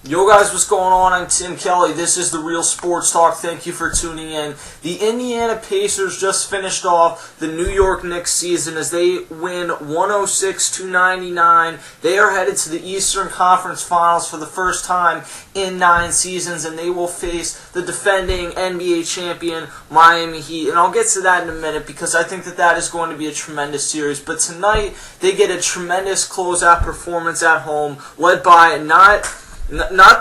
Yo guys, what's going on? I'm Tim Kelly. This is The Real Sports Talk. Thank you for tuning in. The Indiana Pacers just finished off the New York Knicks season as they win 106-99. They are headed to the Eastern Conference Finals for the first time in 9 seasons, and they will face the defending NBA champion Miami Heat. And I'll get to that in a minute because I think that is going to be a tremendous series. But tonight, they get a tremendous closeout performance at home, led by not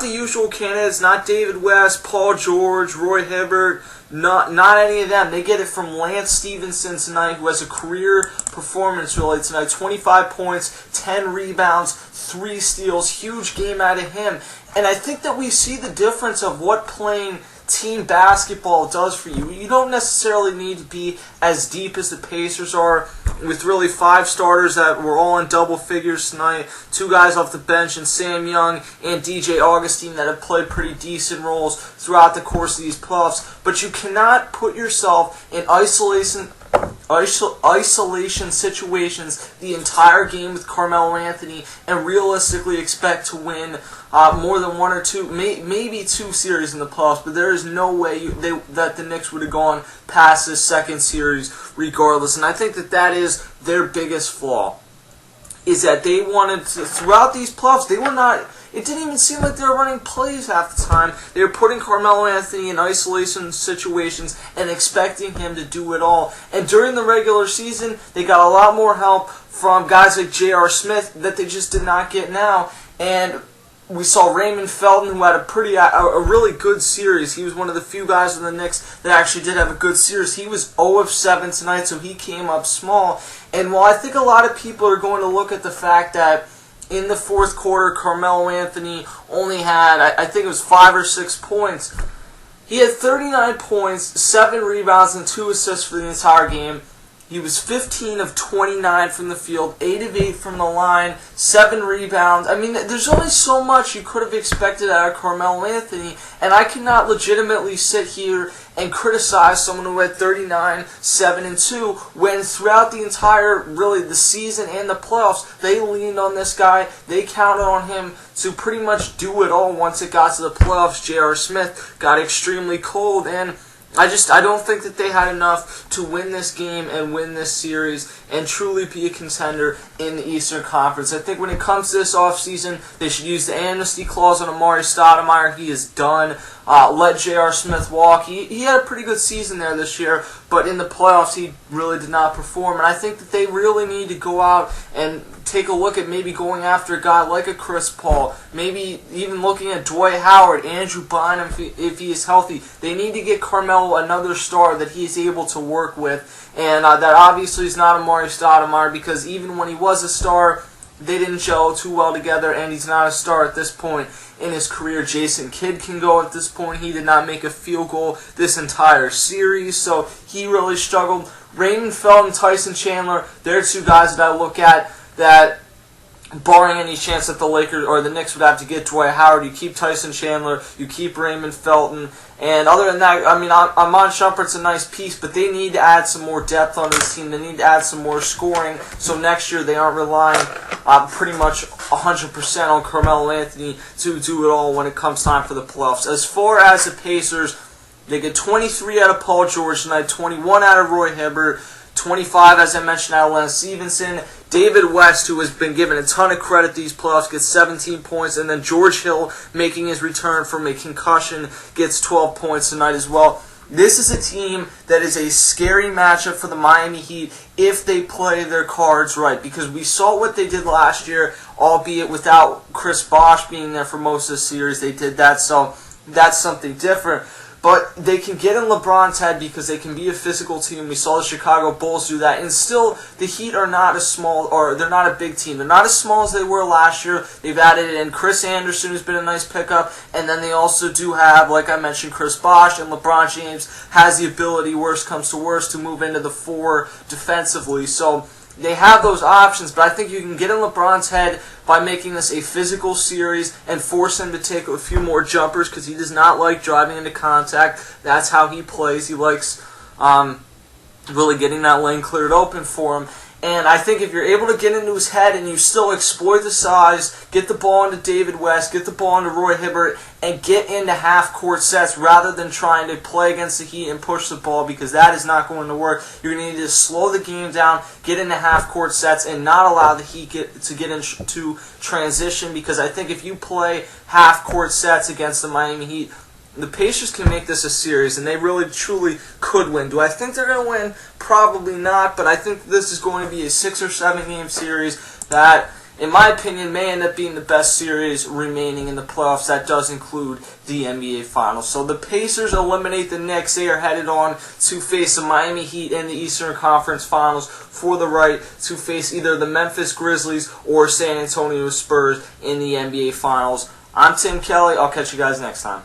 the usual candidates, not David West, Paul George, Roy Hibbert, not any of them. They get it from Lance Stevenson tonight, who has a career performance really tonight. 25 points, 10 rebounds, 3 steals. Huge game out of him. And I think that we see the difference of what playing team basketball does for you. You don't necessarily need to be as deep as the Pacers are, with really 5 starters that were all in double figures tonight, 2 guys off the bench, and Sam Young and DJ Augustine that have played pretty decent roles throughout the course of these playoffs. But you cannot put yourself in isolation situations the entire game with Carmelo Anthony and realistically expect to win more than 1 or 2, maybe 2 series in the playoffs. But there is no way that the Knicks would have gone past this second series regardless. And I think that is their biggest flaw, is that they wanted to, throughout these playoffs, they were not. It didn't even seem like they were running plays half the time. They were putting Carmelo Anthony in isolation situations and expecting him to do it all. And during the regular season, they got a lot more help from guys like J.R. Smith that they just did not get now. And we saw Raymond Felton, who had a really good series. He was one of the few guys in the Knicks that actually did have a good series. He was 0 of 7 tonight, so he came up small. And while I think a lot of people are going to look at the fact that in the fourth quarter, Carmelo Anthony only had, I think it was 5 or 6 points. He had 39 points, 7 rebounds, and 2 assists for the entire game. He was 15 of 29 from the field, 8 of 8 from the line, 7 rebounds. I mean, there's only so much you could have expected out of Carmelo Anthony, and I cannot legitimately sit here and criticize someone who had 39, 7, and 2 when throughout the entire, really, the season and the playoffs, they leaned on this guy. They counted on him to pretty much do it all once it got to the playoffs. J.R. Smith got extremely cold, and I don't think that they had enough to win this game and win this series and truly be a contender in the Eastern Conference. I think when it comes to this offseason, they should use the amnesty clause on Amari Stoudemire. He is done. Let J.R. Smith walk. He had a pretty good season there this year, but in the playoffs he really did not perform. And I think that they really need to go out and take a look at maybe going after a guy like a Chris Paul, maybe even looking at Dwight Howard, Andrew Bynum if he is healthy. They need to get Carmelo another star that he's able to work with, and that obviously is not Amari Stoudemire, because even when he was a star, they didn't gel too well together, and he's not a star at this point in his career. Jason Kidd can go at this point. He did not make a field goal this entire series, so he really struggled. Raymond Felton, Tyson Chandler, they're 2 guys that I look at that, barring any chance that the Lakers or the Knicks would have to get Dwight Howard, you keep Tyson Chandler, you keep Raymond Felton, and other than that, I mean, Amon Shumpert's a nice piece, but they need to add some more depth on this team. They need to add some more scoring, so next year they aren't relying pretty much 100% on Carmelo Anthony to do it all when it comes time for the playoffs. As far as the Pacers, they get 23 out of Paul George tonight, 21 out of Roy Hibbert, 25, as I mentioned, out of Lance Stevenson. David West, who has been given a ton of credit these playoffs, gets 17 points. And then George Hill, making his return from a concussion, gets 12 points tonight as well. This is a team that is a scary matchup for the Miami Heat if they play their cards right, because we saw what they did last year, albeit without Chris Bosh being there for most of the series. They did that, so that's something different. But they can get in LeBron's head because they can be a physical team. We saw the Chicago Bulls do that. And still, the Heat are not they're not a big team. They're not as small as they were last year. They've added in Chris Anderson, who's been a nice pickup. And then they also do have, like I mentioned, Chris Bosh. And LeBron James has the ability, worst comes to worst, to move into the 4 defensively. So they have those options, but I think you can get in LeBron's head by making this a physical series and force him to take a few more jumpers, because he does not like driving into contact. That's how he plays. He likes really getting that lane cleared open for him. And I think if you're able to get into his head and you still exploit the size, get the ball into David West, get the ball into Roy Hibbert, and get into half-court sets rather than trying to play against the Heat and push the ball, because that is not going to work. You're going to need to slow the game down, get into half-court sets, and not allow the Heat to get into transition, because I think if you play half-court sets against the Miami Heat, the Pacers can make this a series, and they really, truly could win. Do I think they're going to win? Probably not, but I think this is going to be a 6 or 7 game series that, in my opinion, may end up being the best series remaining in the playoffs. That does include the NBA Finals. So the Pacers eliminate the Knicks. They are headed on to face the Miami Heat in the Eastern Conference Finals for the right to face either the Memphis Grizzlies or San Antonio Spurs in the NBA Finals. I'm Tim Kelly. I'll catch you guys next time.